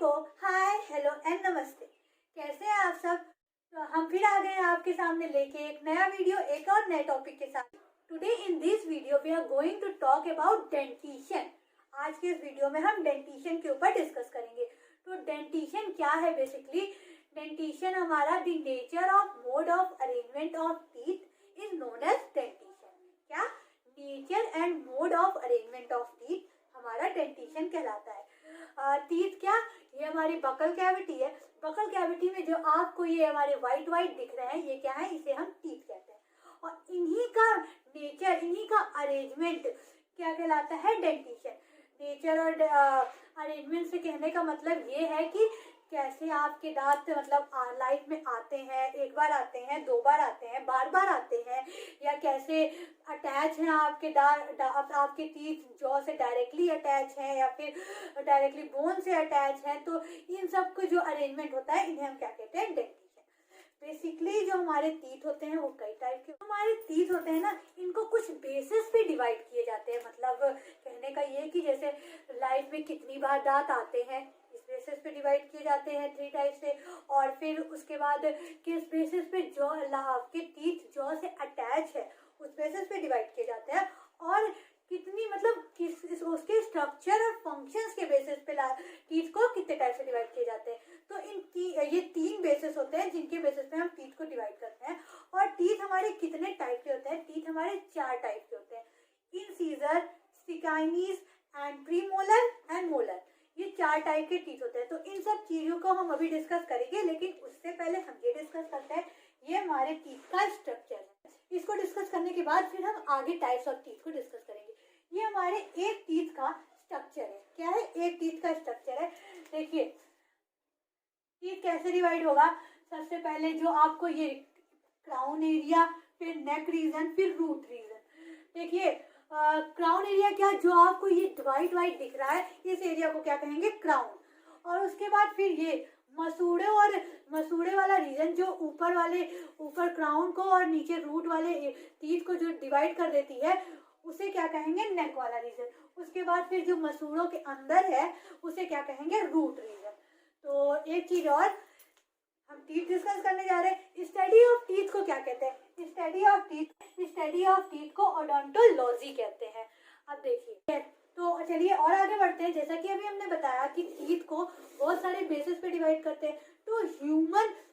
को hi hello and नमस्ते। कैसे हैं आप सब? तो हम फिर आ गए हैं आपके सामने लेके एक नया वीडियो, एक और नए टॉपिक के साथ। Today in this video we are going to talk about dentition. आज के इस वीडियो में हम डेंटिशन के ऊपर डिस्कस करेंगे। तो डेंटिशन क्या है? बेसिकली डेंटिशन हमारा the nature of mode of arrangement of teeth is known as dentition. क्या? Nature and mode of arrangement of teeth हमारा डेंटिशन कहलाता है। टीथ क्या? ये हमारी बकल कैविटी है। बकल कैविटी में जो आपको ये हमारे वाइट दिख रहे हैं, ये क्या है? इसे हम टीथ कहते हैं। और इन्हीं का नेचर, इन्हीं का अरेंजमेंट क्या कहलाता है? डेंटिशन। नेचर और अरेंजमेंट से कहने का मतलब ये है कि कैसे आपके दांत मतलब लाइफ में आते हैं, एक बार आते हैं, दो बार आते हैं, बार बार आते हैं, या कैसे अटैच हैं आपके आपके टीथ जॉ से डायरेक्टली अटैच हैं या फिर डायरेक्टली बोन से अटैच हैं। तो इन सब को जो अरेंजमेंट होता है इन्हें हम क्या कहते हैं? डेंटिशन। बेसिकली जो हमारे टीथ होते हैं वो कई टाइप के हमारे टीथ होते हैं ना, इनको कुछ बेसिस पे डिवाइड किए जाते हैं। मतलब कहने का ये कि जैसे लाइफ में कितनी बार दांत आते हैं, इस बेसिस पे डिवाइड किए जाते हैं 3 टाइप से। और फिर उसके बाद किस बेसिस पे जॉ आपके टीथ जॉ से अटैच है उस बेसिस पे डिवाइड किए जाते हैं। और कितनी मतलब किस उसके स्ट्रक्चर और फंक्शंस के बेसिस पे टीथ को कितने टाइप से डिवाइड किए जाते हैं। तो ये 3 बेसिस होते हैं जिनके बेसिस पे हम टीथ को डिवाइड करते हैं। और टीथ हमारे कितने टाइप के होते हैं? टीथ हमारे 4 टाइप के होते हैं। Incisor, canines and premolar and molar. ये 4 टाइप के टीथ होते हैं। तो इन सब चीजों को हम अभी डिस्कस करेंगे, लेकिन उससे पहले हम ये डिस्कस करते हैं ये हमारे टीथ का स्ट्रक्चर है। इसको डिस्कस करने के बाद फिर हम आगे टाइप्स ऑफ टीथ को डिस्कस करेंगे। ये हमारे एक टीथ का स्ट्रक्चर है। क्या है? एक टीथ का स्ट्रक्चर है। देखिए टीथ कैसे डिवाइड होगा। सबसे पहले जो आपको ये क्राउन एरिया, फिर नेक रीजन, फिर रूट रीजन। देखिए क्राउन एरिया क्या? जो आपको ये वाइट दिख रहा है, इस एरिया को क्या कहेंगे? क्राउन। और उसके बाद फिर ये मसूड़े वाला रीजन जो ऊपर क्राउन को और नीचे रूट वाले टीथ को जो डिवाइड कर देती है उसे क्या कहेंगे? नेक वाला रीजन। उसके बाद फिर जो मसूड़ों के अंदर है उसे क्या कहेंगे? Root region. तो एक चीज और हम टीथ डिस्कस करने जा रहे हैं। स्टडी ऑफ टीथ को क्या कहते हैं? स्टडी ऑफ टीथ को ओडोंटोलॉजी कहते हैं। अब देखिए, तो चलिए और आगे बढ़ते हैं। जैसा कि अभी हमने बताया कि टीथ को बहुत सारे बेसिस पे डिवाइड करते हैं।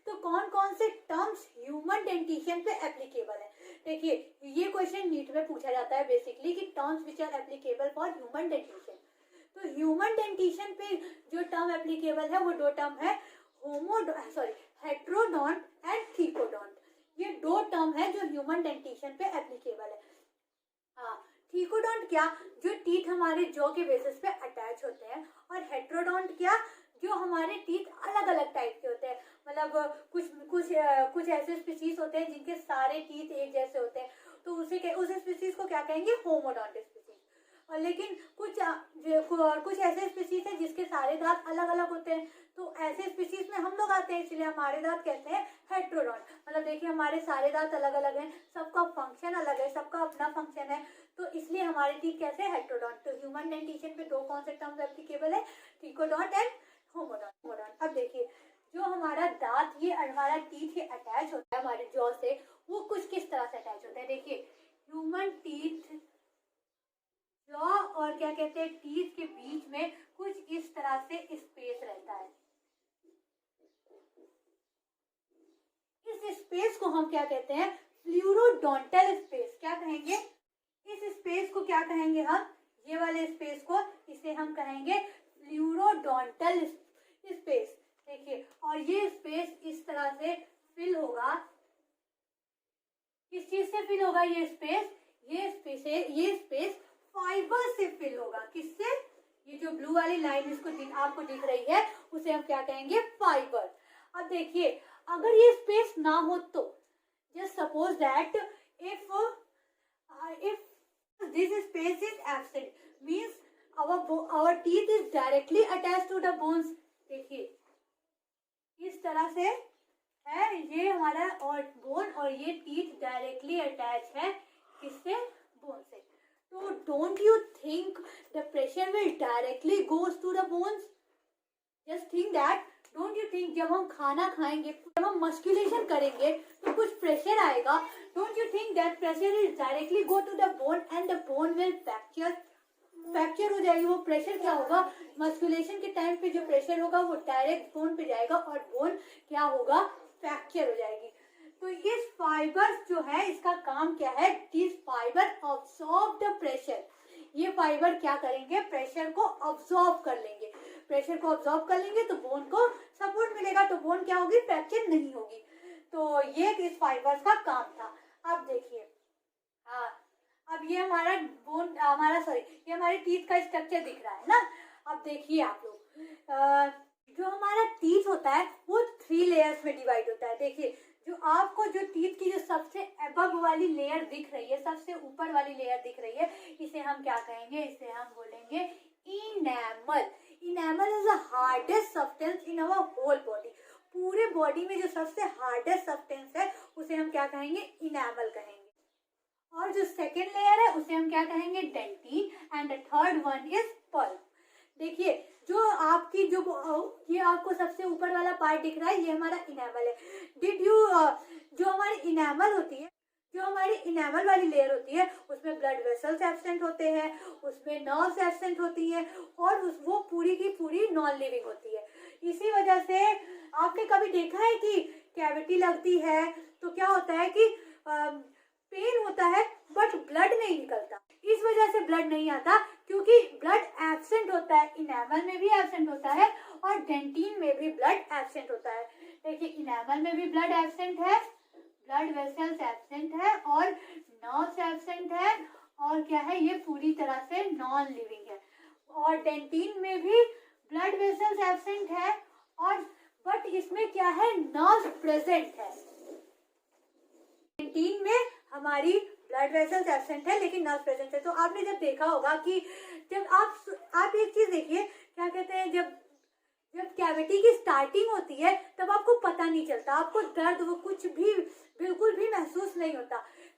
तो कौन कौन से टर्म्स ह्यूमन डेंटिशन पे एप्लीकेबल है? देखिए ये क्वेश्चन नीट में पूछा जाता है बेसिकली कि terms which are applicable for human dentition. तो ह्यूमन डेंटिशन पे जो टर्म एप्लीकेबल है वो 2 टर्म है, हेट्रोडोंट एंड थीकोडोंट। ये 2 टर्म है जो ह्यूमन डेंटिशन पे एप्लीकेबल है। हाँ, थीकोडोंट क्या? जो टीथ हमारे जॉ के बेसिस पे अटैच होते हैं। और हेट्रोडोंट क्या? जो हमारे टीथ अलग अलग टाइप के होते हैं। मतलब कुछ ऐसे स्पीशीज होते हैं जिनके सारे टीथ एक जैसे होते हैं, तो उस स्पीशीज को क्या कहेंगे? Homodont species. और लेकिन कुछ ऐसे स्पीशीज है जिसके सारे दांत अलग अलग होते हैं, तो ऐसे स्पीशीज में हम लोग आते हैं, इसलिए हमारे दांत कहते हैं हेट्रोडोंट। मतलब देखिए हमारे सारे दांत अलग अलग हैं, सबका फंक्शन अलग है, सबका अपना फंक्शन है, तो इसलिए हमारे टीथ कैसे? हेट्रोडोंट। तो ह्यूमन डेंटिशन पे 2 कौन से टर्म्स एप्लीकेबल है? Thecodont and homodont. अब देखिए जो हमारा दांत, ये हमारा टीथ ये अटैच होता है हमारे जॉ से, वो कुछ किस तरह से अटैच होता है? देखिए ह्यूमन टीथ जॉ और क्या कहते हैं टीथ के बीच में कुछ इस तरह से स्पेस रहता है। इस स्पेस को हम क्या कहते हैं? फ्लूरोडोंटल स्पेस। क्या कहेंगे? इस स्पेस को क्या कहेंगे हम? ये वाले स्पेस को, इसे हम कहेंगे फ्लूरोडोंटल स्पेस। देखिए और ये स्पेस इस तरह से फिल होगा। किस चीज से फिल होगा ये स्पेस? ये स्पेस फाइबर से फिल होगा। किससे? ये जो ब्लू वाली लाइन आपको दिख रही है उसे हम क्या कहेंगे? फाइबर। अब देखिए अगर ये स्पेस ना हो तो just suppose that if this space is absent means our teeth is directly attached to the bones। देखिए इस तरह से है ये हमारा और बोन, और ये टीथ डायरेक्टली अटैच है किससे? बोन से। तो don't you think the pressure will directly goes to the bones? Just think that, don't you think जब हम खाना खाएंगे, जब हम मस्कुलेशन करेंगे तो कुछ प्रेशर आएगा. Don't you think that pressure is directly go to the bone and the bone will fracture हो जाएगी. वो प्रेशर क्या होगा, मस्कुलेशन के टाइम पे जो प्रेशर होगा वो डायरेक्ट बोन पे जाएगा और बोन क्या होगा, फ्रैक्चर हो जाएगी. तो इस फाइबर्स जो है इसका काम क्या है, this fibre absorb the pressure. ये फाइबर क्या करेंगे, प्रेशर को अब्सॉर्ब कर लेंगे. प्रेशर को अब्सॉर्ब कर लेंगे तो बोन को सपोर्ट मिलेगा, तो बोन क्या होगी, फ्रैक्चर नहीं होगी. तो ये इस फाइबर्स का काम था. अब देखिए, हाँ, अब ये हमारा बोन, ये हमारे टीथ का स्ट्रक्चर दिख रहा है ना. अब देखिए आप लोग, जो हमारा टीथ होता है वो 3 लेयर्स में डिवाइड होता है. देखिए, जो आपको जो टीथ की जो सबसे अबव वाली लेयर दिख रही है, सबसे ऊपर वाली लेयर दिख रही है, इसे हम क्या कहेंगे, इसे हम बोलेंगे enamel. Enamel is the hardest substance in our whole body. पूरे बॉडी में जो सबसे हार्डेस्ट सब्सटेंस है उसे हम क्या कहेंगे, इनेमल कहेंगे. और जो सेकेंड लेयर है उसे हम क्या कहेंगे, dentin. And the third one is pulp. देखिए, जो आपकी जो ये आपको सबसे ऊपर वाला पार्ट दिख रहा है, ये हमारा इनेमल है. जो हमारी इनेमल होती है, जो हमारी इनेमल वाली लेयर होती है, उसमें ब्लड वेसल्स एब्सेंट होते हैं, उसमें नर्व्स एब्सेंट होती हैं, और वो पूरी की पूरी नॉन लिविंग होती है. इसी वजह से आपने कभी देखा है कि कैविटी लगती है तो क्या होता है कि पेन होता है बट ब्लड नहीं निकलता. इस वजह से ब्लड नहीं आता, क्योंकि ब्लड एब्सेंट होता है. इनेमल में भी एब्सेंट होता है और डेंटिन में भी ब्लड एब्सेंट होता है. देखिए, इनेमल में भी ब्लड एब्सेंट है, ब्लड वेसल्स एब्सेंट है और नर्व्स एब्सेंट है, और क्या है, ये पूरी तरह से नॉन लिविंग है. और डेंटिन में भी ब्लड वेसल्स एब्सेंट है, और बट इसमें क्या है, नर्व्स प्रेजेंट है. डेंटिन में हमारी ब्लड वेसल्स एब्सेंट है लेकिन नर्व प्रेजेंट है. तो आपने जब देखा होगा कि जब आप एक चीज देखिए, क्या कहते हैं, जब कैविटी की स्टार्टिंग होती है तब आपको पता नहीं चलता, आपको दर्द वो कुछ भी बिल्कुल भी महसूस नहीं होता.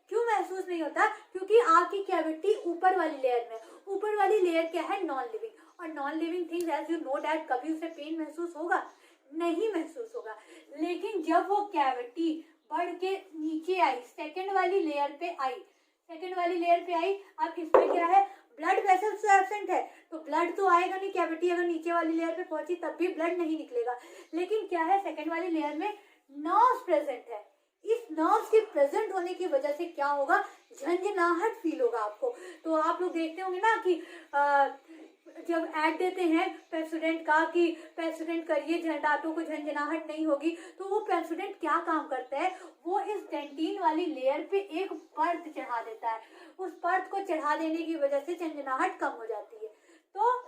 क्यों महसूस नहीं होता, क्योंकि आपकी कैविटी ऊपर वाली लेयर में, ऊपर वाली लेयर क्या है, नॉन लिविंग. और non living things, as you know that, कभी उसे पेन महसूस होगा, नहीं महसूस होगा. लेकिन जब वो कैविटी बढ़ के नीचे आई, सेकंड वाली लेयर पे आई, अब इसमें क्या है, ब्लड वेसल्स एब्सेंट है, तो ब्लड तो आएगा नहीं. कैविटी अगर नीचे वाली लेयर पे पहुंची तब भी ब्लड नहीं निकलेगा. लेकिन क्या है, सेकंड वाली लेयर में नर्व्स प्रेजेंट है. इस नर्व्स के प्रेजेंट होने की वजह से क्या होगा, झंझनाहट फील होगा आपको. तो आप लोग देखते होंगे ना कि जब ऐड देते हैं पेप्सोडेंट का कि पेप्सोडेंट करिए, दांतों को झंझनाहट नहीं होगी, तो वो पेप्सोडेंट क्या काम करता है, वो इस डेंटिन वाली लेयर पे एक परत चढ़ा देता है. उस परत को चढ़ा देने की वजह से झंझनाहट कम हो जाती है. तो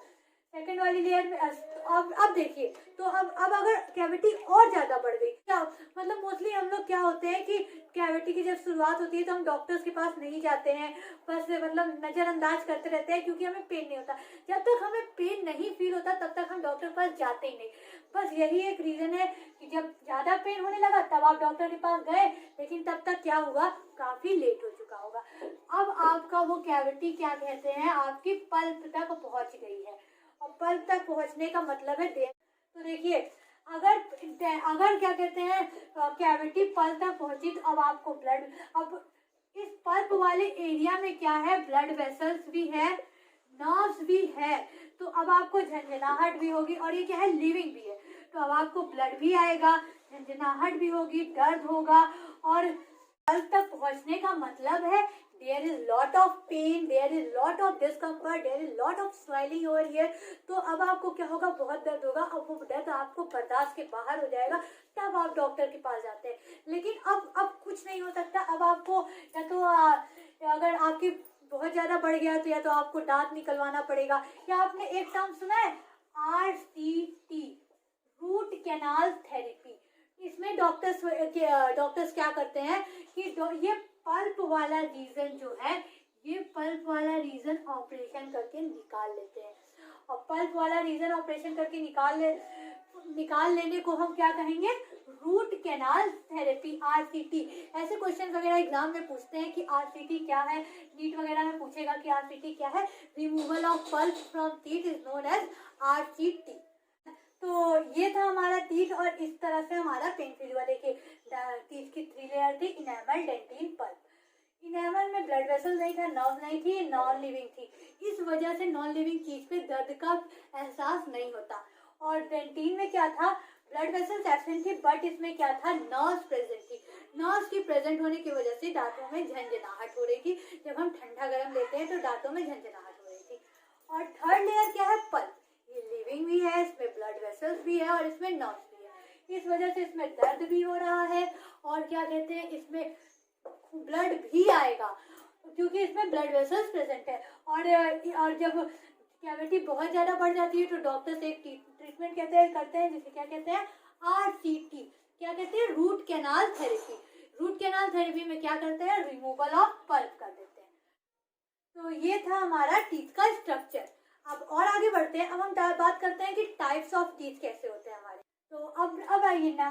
सेकेंड वाली लेयर में अब देखिए, तो अब अगर कैविटी और ज्यादा बढ़ गई, क्या मतलब, मोस्टली हम लोग क्या होते हैं कि कैविटी की जब शुरुआत होती है तो हम डॉक्टर्स के पास नहीं जाते हैं, बस मतलब नजरअंदाज करते रहते हैं, क्योंकि हमें पेन नहीं होता. जब तक हमें पेन नहीं फील होता तब तक हम डॉक्टर के पास जाते ही नहीं. बस यही एक रीजन है कि जब ज्यादा पेन होने लगा तब आप डॉक्टर के पास गए, लेकिन तब तक क्या हुआ, काफी लेट हो चुका होगा. अब आपका वो कैविटी क्या कहते हैं, आपकी पल्प तक पहुंच गई है. और पल्प तक पहुंचने का मतलब है डेथ. तो देखिए, अगर क्या कहते हैं, कैविटी पल्प तक पहुंची तो अब आपको ब्लड, अब इस पल्प वाले एरिया में क्या है, ब्लड वेसल्स भी है, नर्व्स भी है. तो अब आपको झंझनाहट भी होगी, और ये क्या है, लिविंग भी है. तो अब आपको ब्लड भी आएगा, झंझनाहट भी होगी, दर्द होगा. और पल्प तक पहुंचने का मतलब है there is lot of pain, there is lot of discomfort, there is lot of swelling over here. तो अब आपको क्या होगा, बहुत दर्द होगा. अब वो दर्द आपको बर्दाश्त के बाहर हो जाएगा, तब आप डॉक्टर के पास जाते हैं. लेकिन अब कुछ नहीं हो सकता. अब आपको या तो अगर आपकी बहुत ज्यादा बढ़ गया तो या तो आपको दांत निकलवाना पड़ेगा, या आपने एक टर्म सुना है, RCT, रूट कैनाल थेरेपी. इसमें डॉक्टर्स क्या करते हैं कि ये पल्प वाला रीजन जो है, ये पल्प वाला रीजन ऑपरेशन करके निकाल लेते हैं. और पल्प वाला रीजन ऑपरेशन करके निकाल लेने को हम क्या कहेंगे, रूट कैनाल थेरेपी, RCT. ऐसे क्वेश्चन वगैरह एग्जाम में पूछते हैं कि RCT क्या है, नीट वगैरह में पूछेगा कि RCT क्या है. Removal of pulp from teeth is known as RCT. तो टीथ और इस तरह से हमारा पेन फ्री हुआ। देखिए टीथ की 3 लेयर थी, इनेमल, डेंटिन, पल्प। इनेमल में ब्लड वेसल नहीं था, नर्व नहीं थी, नॉन लिविंग थी, इस वजह से नॉन लिविंग चीज पे दर्द का एहसास नहीं होता। और डेंटिन में क्या था, ब्लड वेसल्स एब्सेंट थी बट इसमें क्या था, नर्व्स प्रेजेंट थी। नर्व्स की प्रेजेंट होने की वजह से दांतों में झंझनाहट हो रही थी। जब हम ठंडा गर्म लेते हैं तो दांतों में झंझनाहट हो रही थी। और थर्ड लेयर क्या है, पल्प। ये लिविंग भी है, इसमें ब्लड वेसल्स भी है और इसमें नर्व्स भी है। इस वजह से इसमें दर्द भी हो रहा है और क्या कहते हैं, इसमें ब्लड भी आएगा क्योंकि इसमें ब्लड वेसल्स प्रेजेंट है। और जब कैविटी बहुत ज्यादा बढ़ जाती है तो डॉक्टर्स एक ट्रीटमेंट करते हैं जिसे क्या कहते हैं, RCT, क्या कहते हैं, root canal therapy. Root canal therapy में क्या करते हैं, रिमूवल ऑफ पल्प कर देते हैं। तो ये था हमारा टीथ का स्ट्रक्चर। अब और आगे बढ़ते हैं। अब हम बात करते हैं कि टाइप्स ऑफ टीथ कैसे होते हैं हमारे। तो अब आइए ना,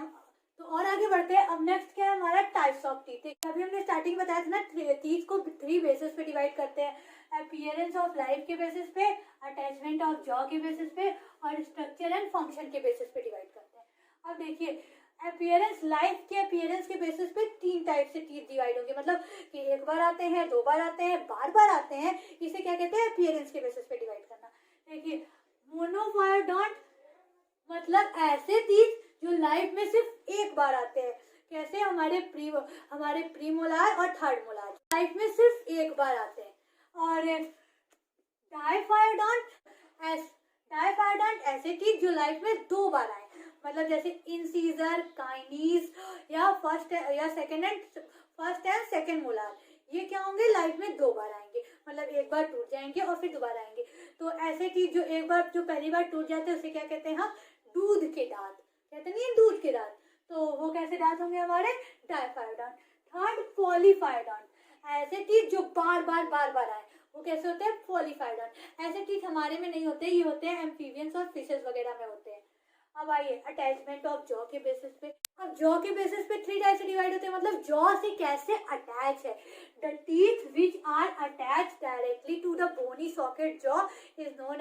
तो और आगे बढ़ते हैं। अब नेक्स्ट क्या है हमारा, टाइप्स ऑफ टीथ। अभी हमने स्टार्टिंग बताया था ना, टीथ को 3 बेसिस पे डिवाइड करते हैं, अपीयरेंस ऑफ लाइफ के बेसिस पे, अटैचमेंट ऑफ जॉ के बेसिस पे और स्ट्रक्चर एंड फंक्शन के बेसिस पे डिवाइड करते हैं। अब देखिए अपीयरेंस, लाइफ के अपीयरेंस के बेसिस पे 3 टाइप से टीथ डिवाइड होंगे, मतलब कि एक बार आते हैं, 2 बार आते हैं, बार बार आते हैं, इसे क्या कहते हैं, अपीयरेंस के बेसिस पे डिवाइड करना। देखिए मोनोफायोडोंट मतलब ऐसे टीथ जो लाइफ में सिर्फ एक बार आते हैं, कैसे, हमारे प्रीमोलार और थर्ड मोलार लाइफ में सिर्फ एक बार आते हैं। और डायफायोडोंट ऐसे टीथ जो लाइफ में 2 बार आए, मतलब जैसे इंसीजर, काइनीज या फर्स्ट एंड सेकंड मोलार, ये क्या होंगे, लाइफ में 2 बार आएंगे, मतलब एक बार टूट जाएंगे और फिर दोबारा आएंगे। तो ऐसे टीथ जो पहली बार टूट जाते हैं उसे क्या कहते हैं हम, दूध के दांत, कहते नहीं, दूध के दांत। तो वो कैसे दांत होंगे हमारे, डायफायोडोंट। थर्ड पॉलीफायोडोंट, ऐसे टीथ जो बार बार आए, वो कैसे होते हैं, पॉलीफायोडोंट। ऐसे टीथ हमारे में नहीं होते, ये होते हैं एम्फीबियंस और फिशेस वगैरह में होते हैं। अब आइए अटैचमेंट ऑफ जॉ के बेसिस पे। अब जॉ के बेसिस पे 3 टाइप से डिवाइड होते हैं, मतलब जॉ से कैसे अटैच है। The teeth which are attach directly to the bony socket jaw is known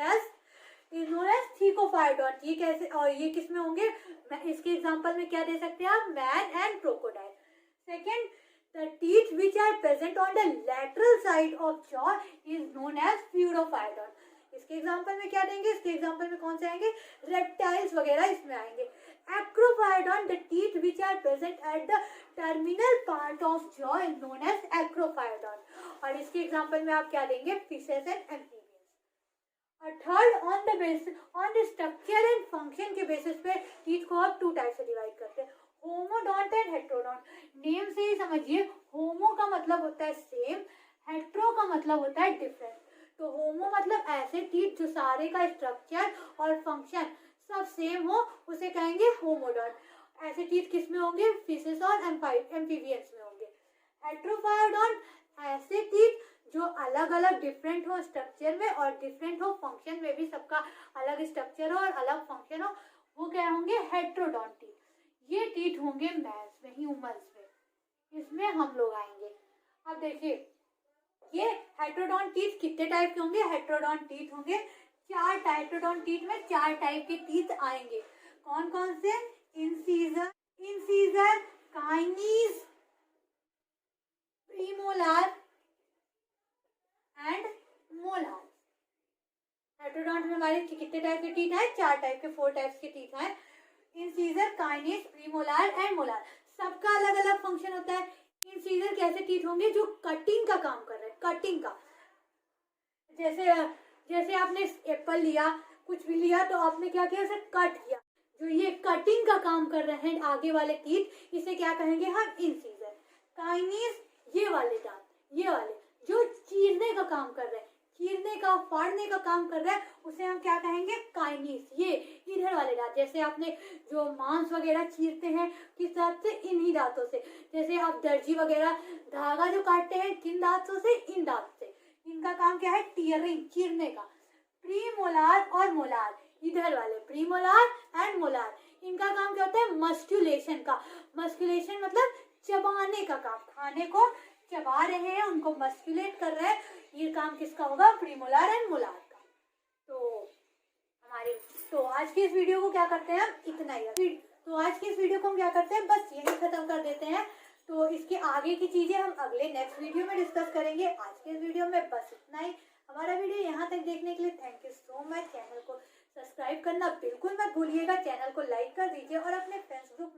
as thecodont. ये कैसे, और ये किस में होंगे, इसके एग्जांपल में क्या दे सकते हैं आप, man and crocodile. Second, the teeth which are present on the lateral side of jaw is known as pseudophyodont। इसके एग्जांपल में क्या देंगे, इसके एग्जांपल में कौन से आएंगे, रेप्टाइल्स वगैरह इसमें आएंगे। एक्रोफायोडोंट, the teeth which are present at the terminal part of jaw is known as acrophyodont। और इसके एग्जांपल में आप क्या देंगे, फिशेस एंड एम्फीबियंस। और third, on the structure and function के बेसिस पे टीथ को आप 2 टाइप से डिवाइड करते हैं, होमोडोंट एंड हेट्रोडोंट। नेम से ही समझिए, होमो का मतलब होता है सेम, हेट्रो का मतलब होता है डिफरेंट। तो होमो मतलब ऐसे टीथ जो सारे का स्ट्रक्चर और फंक्शन सब सेम हो, उसे कहेंगे होमोडोंट। ऐसे टीथ किस में होंगे, फिशेस और एम्फीबियंस में होंगे। हेट्रोफायोडोंट, ऐसे टीथ जो अलग अलग डिफरेंट हो स्ट्रक्चर में और डिफरेंट हो फंक्शन में भी, सबका अलग स्ट्रक्चर हो और अलग फंक्शन हो, वो क्या होंगे, हेट्रोडोंट टीथ। ये टीथ होंगे मैंस में, ह्यूमंस में, इसमें हम लोग आएंगे। अब देखिए ये हेट्रोडोंट टीथ कितने टाइप के होंगे, हेट्रोडोंट टीथ होंगे 4 टाइप। हेट्रोडोंट टीथ में 4 टाइप के टीथ आएंगे। कौन कौन से, incisor, canines, premolar and molar. Heterodont में हमारे कितने टाइप के टीथ हैं, 4 टाइप के, 4 टाइप्स के टीथ हैं, incisor, kinase, premolar and molar. सबका अलग अलग फंक्शन होता है। इंसीजर कैसे टीथ होंगे, जो कटिंग का काम कर रहे हैं, कटिंग का, जैसे आपने एप्पल लिया, कुछ भी लिया तो आपने क्या किया, उसे कट किया, जो ये कटिंग का काम कर रहे हैं आगे वाले टीथ, इसे क्या कहेंगे हम, इंसीजर। काइनेस, ये वाले दांत, ये वाले जो चीरने का काम कर रहे हैं, चीरने का, फाड़ने का काम कर रहा है, उसे हम क्या कहेंगे, काइनीस। ये इधर वाले दांत, जैसे आपने जो मांस वगैरह चीरते हैं किस दांत से, इन्हीं दांतों से। जैसे आप दर्जी वगैरह धागा जो काटते हैं किन दांतों से, इन दांत से। इनका काम क्या है, टीयरिंग, चीरने का। प्रीमोलार और मोलार, इधर वाले प्रीमोलार एंड मोलार, इनका काम क्या होता है, मस्कुलेशन का। मस्कुलेशन मतलब चबाने का काम, खाने को चबा रहे हैं, उनको मस्कुलेट कर रहे हैं, ये काम किसका होगा, प्रीमोलार एंड मोलार का। तो आज की इस वीडियो को क्या करते हैं हम, इतना ही। तो आज की इस वीडियो को हम क्या करते हैं, बस यही खत्म कर देते हैं। तो इसके आगे की चीजें हम अगले नेक्स्ट वीडियो में डिस्कस करेंगे। आज के इस वीडियो में बस इतना ही। हमारा वीडियो यहाँ तक देखने के लिए thank you so much. Channel को सब्सक्राइब करना बिल्कुल मत भूलिएगा, चैनल को लाइक कर दीजिए और अपने फेसबुक